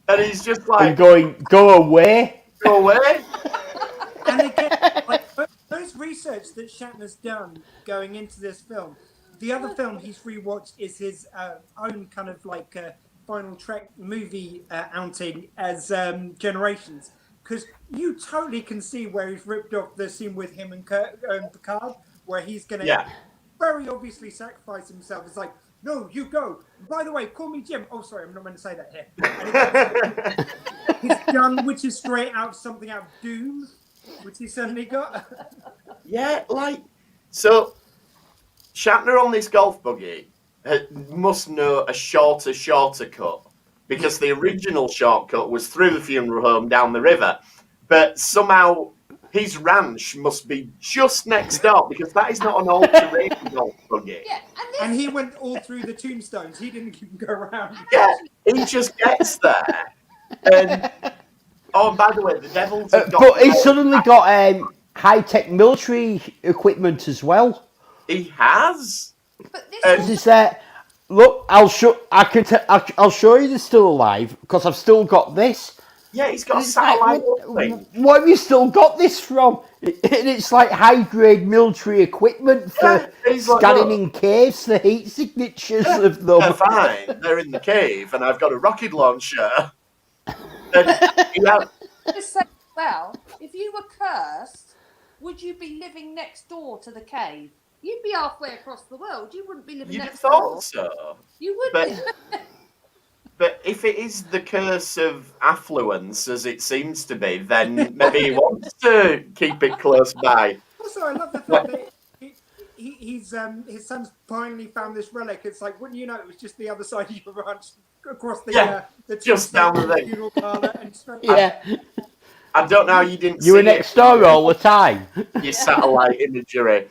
And he's just like... And going, go away. Go away. And again, like, those research that Shatner's done going into this film, the other film he's rewatched is his own kind of like final Trek movie outing as Generations. Because you totally can see where he's ripped off the scene with him and Picard, where he's going to very obviously sacrifice himself. It's like, no, you go. By the way, call me Jim. Oh, sorry, I'm not going to say that here. And his gun, which is straight out something out of Doom, which he suddenly got. Yeah, like, so Shatner on this golf buggy must know a shorter cut, because the original shortcut was through the funeral home down the river. But somehow his ranch must be just next door, because that is not an all-terrain golf buggy. Yeah, and he went all through the tombstones. He didn't even go around. Yeah, he just gets there. And, oh, and by the way, the devils have got... But he's suddenly got high-tech military equipment as well. He has? But this is that... Look, I'll show you they're still alive, because I've still got this. Yeah, he's got a It's like, satellite thing. what have you still got this from? And it's like high-grade military equipment for Yeah, he's like, scanning look, in caves, the heat signatures of they're them. fine. They're in the cave, and I've got a rocket launcher. And Just say, well, if you were cursed, would you be living next door to the cave? You'd be halfway across the world. You wouldn't be living you'd have next thought door. so. You would. But if it is the curse of affluence, as it seems to be, then maybe he wants to keep it close by. Also, I love the fact that his son's finally found this relic. It's like, wouldn't you know, it was just the other side of your ranch, across the just down the thing. funeral parlor and straight. Yeah. I don't know how you didn't You were see next it. door all the time. Your satellite imagery.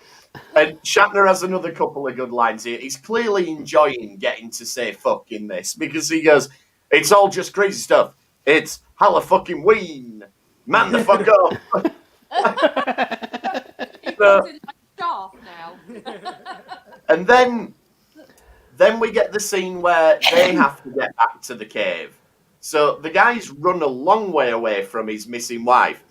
And Shatner has another couple of good lines here. He's clearly enjoying getting to say fuck in this because he goes, it's all just crazy stuff. It's Halloween. Man the fuck up. He's like Shaft now. And then we get the scene where they have to get back to the cave. So the guy's run a long way away from his missing wife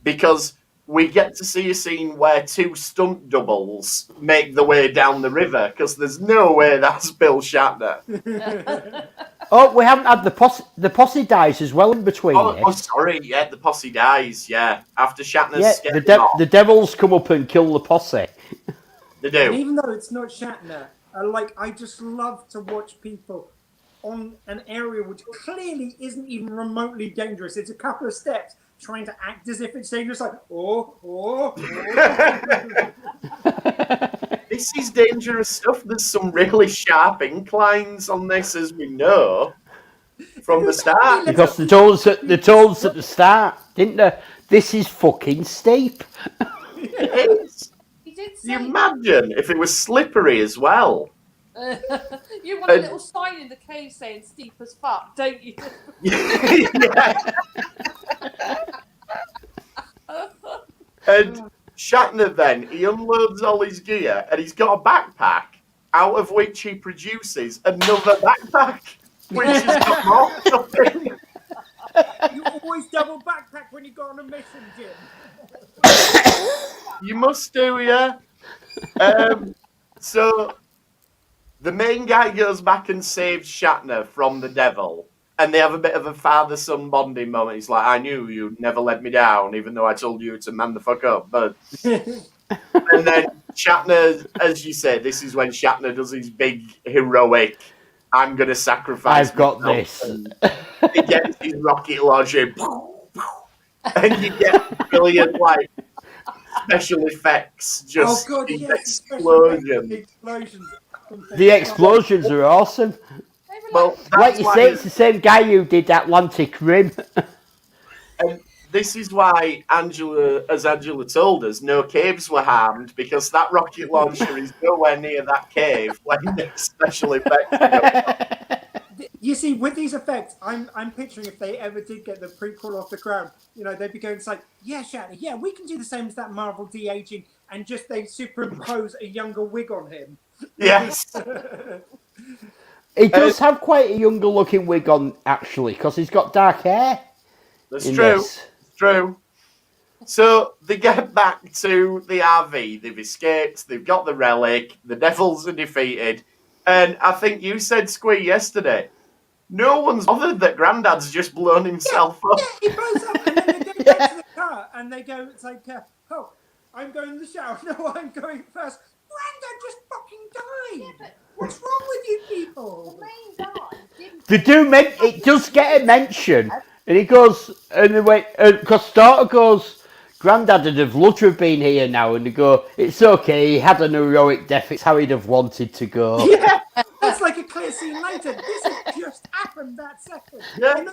because we get to see a scene where two stunt doubles make the way down the river because there's no way that's Bill Shatner. Oh, we haven't had the posse dies as well in between. Oh, sorry, yeah, the posse dies, yeah. After Shatner's Yeah, scared them off. the devils come up and kill the posse. They do. And even though it's not Shatner, I just love to watch people on an area which clearly isn't even remotely dangerous. It's a couple of steps trying to act as if it's dangerous, like, This is dangerous stuff. There's some really sharp inclines on this, as we know from the start. Because they told us at the start, didn't they? This is fucking steep. It is. He did Can you say. imagine if it was slippery as well? You want a little sign in the cave saying steep as fuck, don't you? Yeah. And Shatner then, he unloads all his gear and he's got a backpack out of which he produces another backpack, which has got more stuff in. You always double backpack when you go on a mission, Jim. You must do, yeah. So the main guy goes back and saves Shatner from the devil. And they have a bit of a father-son bonding moment. He's like, I knew you'd never let me down, even though I told you to man the fuck up. But and then Shatner, as you said, this is when Shatner does his big heroic, I'm going to sacrifice I've got myself. this. And he gets his rocket launcher. And you get brilliant, special effects. Just these explosions. The explosions are awesome. Well, Like you say, it's the same guy who did Atlantic Rim. And this is why Angela told us, no caves were harmed, because that rocket launcher is nowhere near that cave when the special effects go. You see, with these effects, I'm picturing if they ever did get the prequel off the ground, they'd be going, it's like, yeah, Shatner, yeah, we can do the same as that Marvel de-aging, and just they superimpose a younger wig on him. Yes. He does have quite a younger looking wig on, actually, because he's got dark hair. That's true. It's true. So they get back to the RV. They've escaped. They've got the relic. The devils are defeated. And I think you said, Squee, yesterday, no one's bothered that Grandad's just blown himself up. Yeah, he blows up, and then they go back to the car, and they go, it's like, oh, I'm going to the shower. No, I'm going first. Grandad just fucking died. Yeah, what's wrong with you people? It does get a mention, and he goes, and because Starter goes, Grandad would have loved to have been here now, and they go, it's okay, he had an heroic death, it's how he'd have wanted to go. Yeah, that's like a clear scene later. This has just happened that second. Yeah.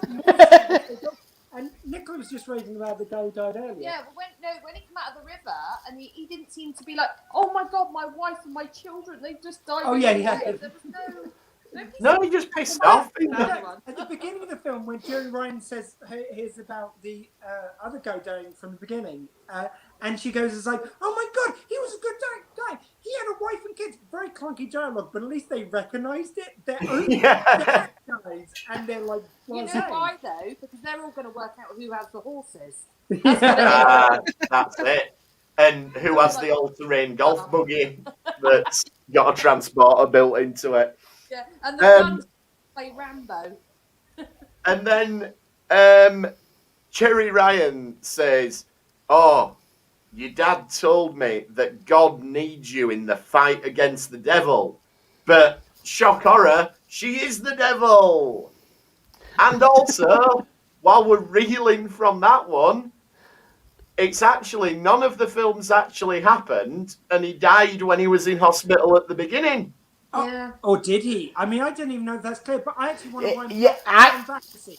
And Nicola was just raising about the guy who died earlier. Yeah, but when he came out of the river, and he didn't seem to be like, oh my god, my wife and my children, they just died. Oh, yeah. There was no... No, he just pissed off. At the beginning of the film, when Jerry Ryan says, here's about the other guy dying from the beginning, and she goes, it's like, oh my God, he was a good guy. He had a wife and kids. Very clunky dialogue, but at least they recognised it. Their own dad dies, and they're like, you know why though? Because they're all going to work out who has the horses. That's it. And who has the all-terrain golf buggy that's got a transporter built into it. Yeah, and the guns play Rambo. And then Cherry Ryan says, oh, your dad told me that God needs you in the fight against the devil. But, shock horror, she is the devil. And also, while we're reeling from that one, it's actually, none of the films actually happened, and he died when he was in hospital at the beginning. Oh, yeah. Or did he? I mean, I don't even know if that's clear, but I actually want to wind back to see.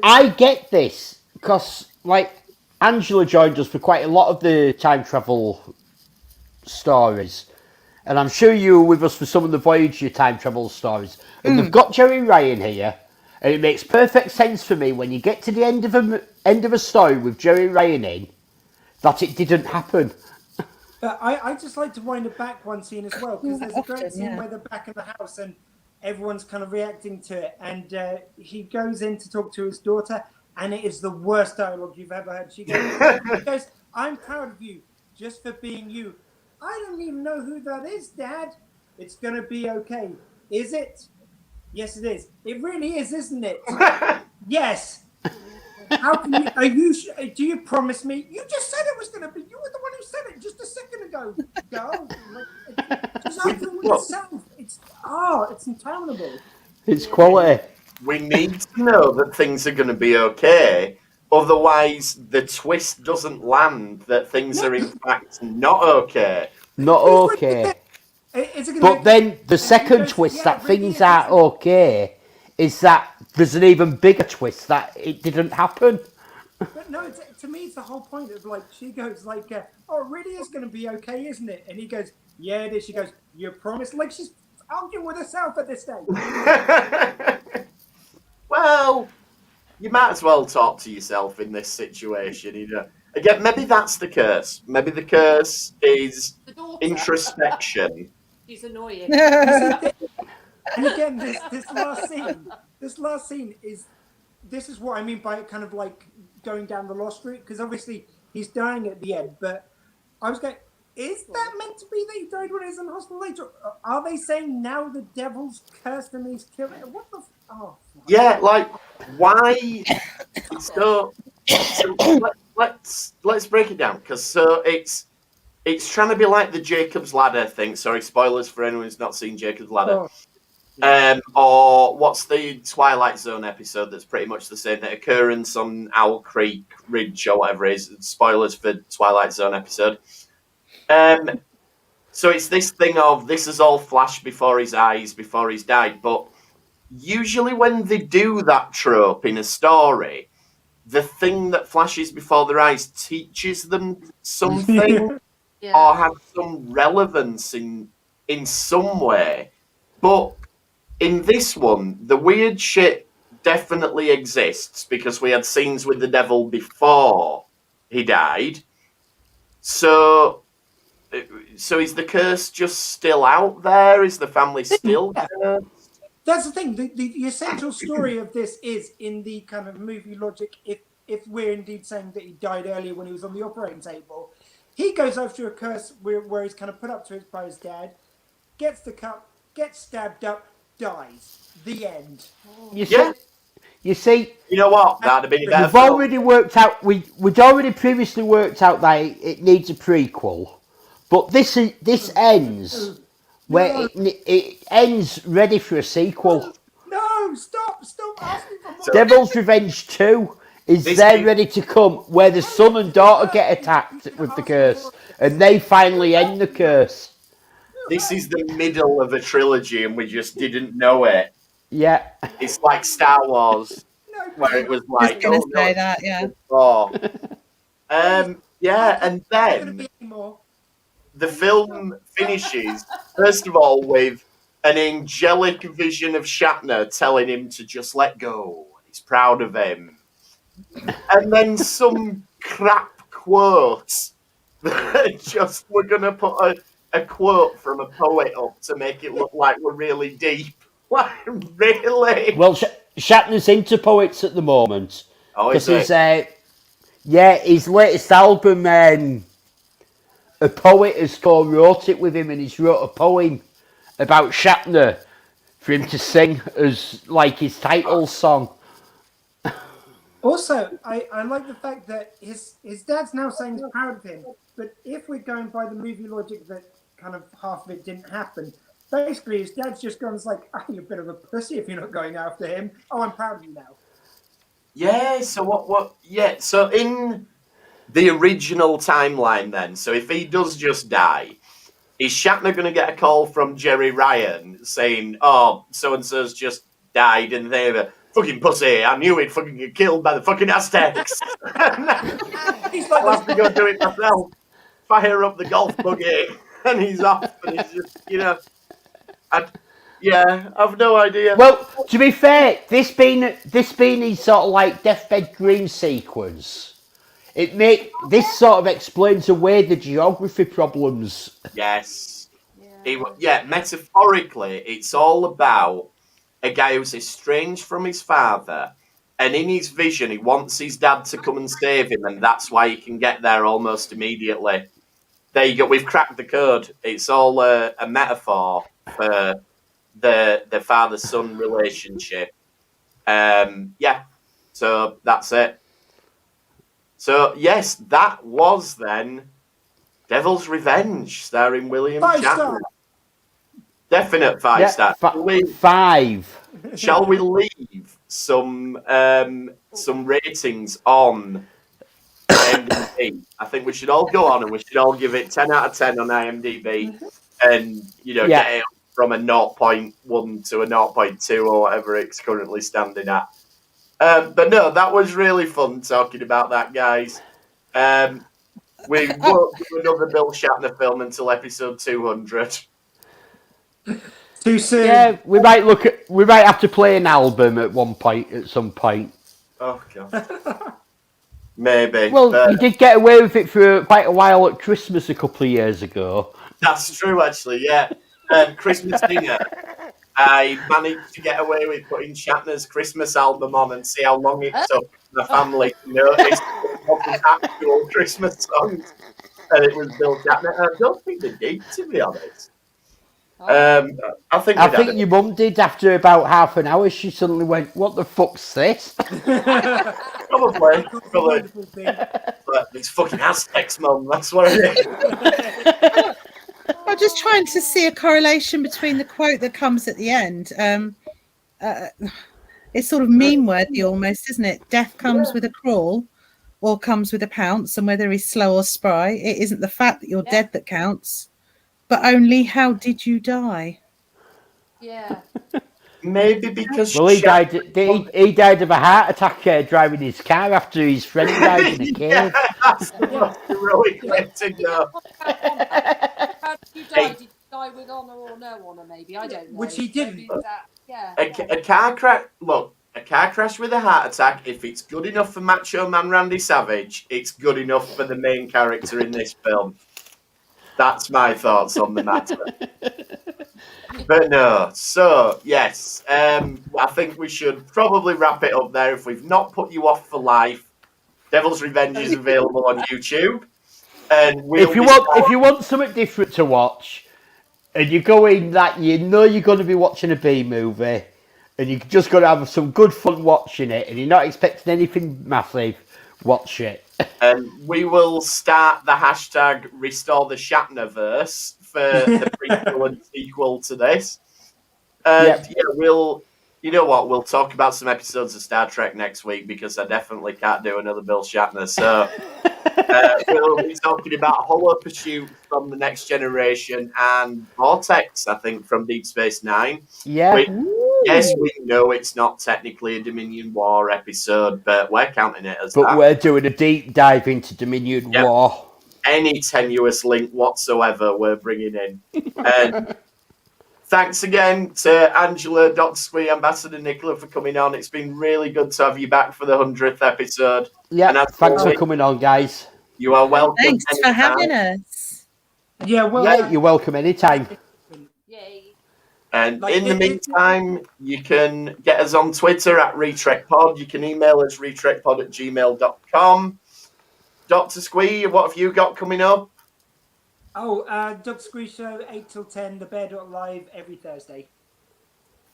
I get this, because, like, Angela joined us for quite a lot of the time travel stories, and I'm sure you were with us for some of the Voyager time travel stories, and they've got Jerry Ryan here, and it makes perfect sense for me when you get to the end of a story with Jerry Ryan in, that it didn't happen. But I just like to wind it back one scene as well, because there's a great scene where they're back in the house and everyone's kind of reacting to it, and he goes in to talk to his daughter, and it is the worst dialogue you've ever heard. She goes, I'm proud of you just for being you. I don't even know who that is, Dad. It's going to be okay. Is it? Yes, it is. It really is, isn't it? Yes. How can you? Do you promise me? You just said it was going to be. You were the one who said it just a second ago. Go. Just open with yourself. It's interminable. It's quality. We need to know that things are going to be okay. Otherwise, the twist doesn't land that things are in fact not okay. Not okay. But then the second twist that things are okay is that there's an even bigger twist that it didn't happen. But no, to me, it's the whole point of, like, she goes like, oh, it really is going to be okay, isn't it? And he goes, yeah, it is. She goes, you promised? Like, she's arguing with herself at this stage. Well, you might as well talk to yourself in this situation, you know. Again, maybe that's the curse. Maybe the curse is introspection. She's annoying. And again, this last scene is, this is what I mean by kind of like going down the lost route, because obviously he's dying at the end, but I was going, is that meant to be that he died when he was in hospital later? Are they saying now the devil's cursed and he's killed him? What the? Yeah, like, why? So let's break it down, because it's trying to be like the Jacob's Ladder thing. Sorry, spoilers for anyone who's not seen Jacob's Ladder. Or what's the Twilight Zone episode that's pretty much the same? The occurrence on Owl Creek Ridge or whatever it is. Spoilers for Twilight Zone episode. So it's this thing of this is all flashed before his eyes, before he's died. But usually when they do that trope in a story, the thing that flashes before their eyes teaches them something or has some relevance in some way. But in this one, the weird shit definitely exists because we had scenes with the devil before he died. So is the curse just still out there? Is the family still cursed? That's the thing. The essential story of this is in the kind of movie logic. If we're indeed saying that he died earlier when he was on the operating table, he goes after a curse where he's kind of put up to it by his dad, gets the cup, gets stabbed up, dies. The end. You see, you know what? That'd have been better. We've already worked out. We'd already previously worked out that it needs a prequel, but this ends where it ends ready for a sequel. No, stop asking for more. Devil's Revenge 2 is ready to come, where the son and daughter get attacked with the curse, and they finally end the curse. This is the middle of a trilogy, and we just didn't know it. Yeah, it's like Star Wars, where it was like, I was gonna say that, yeah. And then the film finishes first of all with an angelic vision of Shatner telling him to just let go. He's proud of him. And then some crap quote. Just, we're going to put a quote from a poet up to make it look like we're really deep. Like, really? Well, Shatner's into poets at the moment. Oh, is Because it? his latest album, a poet has co-wrote it with him, and he's wrote a poem about Shatner for him to sing as like his title song. Also, I like the fact that his dad's now saying he's proud of him. But if we're going by the movie logic that kind of half of it didn't happen, basically his dad's just gone like, "Oh, you're a bit of a pussy if you're not going after him. Oh, I'm proud of you now." Yeah, so what? Yeah, so in the original timeline then, so if he does just die, is Shatner going to get a call from Jerry Ryan saying, "Oh, so-and-so's just died," and they were, "Fucking pussy, I knew he'd fucking get killed by the fucking Aztecs." He's like, "I'll have to go do it myself. Fire up the golf buggy." And he's off, and he's just, I've no idea. Well, to be fair, this being his sort of like deathbed dream sequence, this sort of explains away the geography problems. Yes. Metaphorically, it's all about a guy who's estranged from his father, and in his vision, he wants his dad to come and save him, and that's why he can get there almost immediately. There you go. We've cracked the code. It's all a metaphor for the father-son relationship. So that's it. So, yes, that was then Devil's Revenge, starring William Shatner. Definite 5 star. 5. Shall we leave some ratings on IMDb? I think we should all go on and we should all give it 10 out of 10 on IMDb and, get it up from a 0.1 to a 0.2 or whatever it's currently standing at. But no, that was really fun talking about that, guys. We won't do another Bill Shatner film until episode 200. Too soon. Yeah, we might have to play an album at some point. Oh god. Maybe. Well, you did get away with it for quite a while at Christmas a couple of years ago. That's true, actually. Yeah, Christmas dinner. I managed to get away with putting Shatner's Christmas album on and see how long it took the family to notice the actual Christmas songs. And it was Bill Shatner. I don't think they did, to be honest. I think your mum did after about half an hour. She suddenly went, "What the fuck's this?" Probably. But it's fucking Aztecs, mum. That's what it is. I'm just trying to see a correlation between the quote that comes at the end. It's sort of meme-worthy almost, isn't it? Death comes with a crawl or comes with a pounce, and whether he's slow or spry, it isn't the fact that you're dead that counts, but only how did you die? Yeah. Maybe because he died of a heart attack driving his car after his friend died in a cave. Yeah, that's the most heroic way to go. How did you die? Did you die with honour or no honour? Maybe, I don't know. Which he didn't. A car crash. Look, a car crash with a heart attack. If it's good enough for Macho Man Randy Savage, it's good enough for the main character in this film. That's my thoughts on the matter. But no, so yes, I think we should probably wrap it up there. If we've not put you off for life, Devil's Revenge is available on YouTube. And if you want something different to watch, and you go in that you're going to be watching a B movie, and you're just going to have some good fun watching it, and you're not expecting anything massive, watch it. And we will start the hashtag Restore the Shatnerverse for the prequel and sequel to this. We'll talk about some episodes of Star Trek next week because I definitely can't do another Bill Shatner. So we'll be talking about Hollow Pursuit from The Next Generation and Vortex, I think, from Deep Space Nine. Yeah. Yes, we know it's not technically a Dominion War episode, but we're counting it as that. But we're doing a deep dive into Dominion War. Any tenuous link whatsoever we're bringing in. And thanks again to Angela, Dr. Squee, Ambassador Nicola for coming on. It's been really good to have you back for the 100th episode. Yeah, thanks for coming on, guys. You are welcome. Thanks for having us. Yeah, well, Yeah, you're welcome anytime. Yay. And Like, in the meantime, you can get us on Twitter at RetrekPod. You can email us retrekpod@gmail.com. Dr. Squee, what have you got coming up? Doug Squee Show, 8 till 10, thebear.live every Thursday.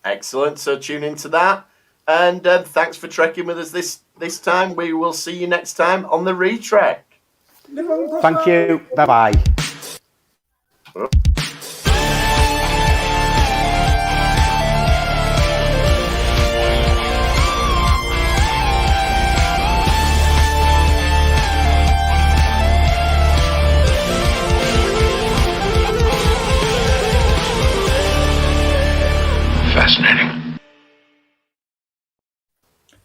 Excellent. So tune into that. And thanks for trekking with us this time. We will see you next time on the Retrek. Thank you. Bye-bye. Fascinating.